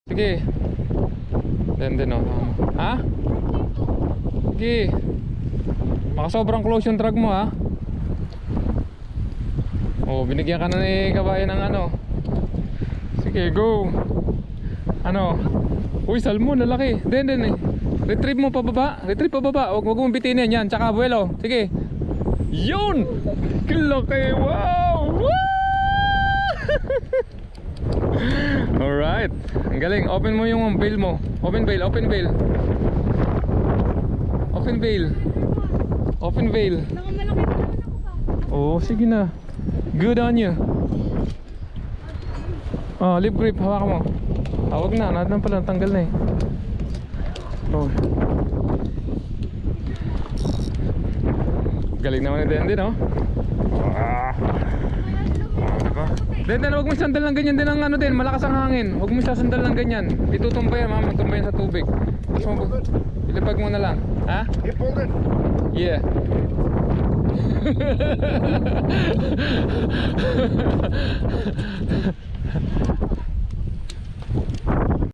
Sige. Then oh. Ha? Sige. Baka sobrang close yung drag mo ha. Oh, binigyan ka na ni kabayan ng ano. Sige, go. Ano? Uy, salmon, lalaki. Then eh. Retrieve mo pababa. Retrieve pababa. Huwag mong bitinin yan. Tsaka buwelo. Sige. Yun! Kilaki! Wow! Woo! Alright. Ang galing. Open mo yung bail mo. Open bail, open bail. Open bail. Open bail. Oh, sige na. Good on you. Oh, lip grip. Hawakan mo. Hawag na. Natin pala. Tanggal na eh. Oh. Galing naman ni Dende, no? Diba? Dende, huwag mo sandal ng ganyan din ang ano din. Malakas ang hangin. Huwag mo sasandal ng ganyan. Itutumba yan, mama. Tumba yan sa tubig. Ilipag mo na lang. Ha? You pulled it? Yeah.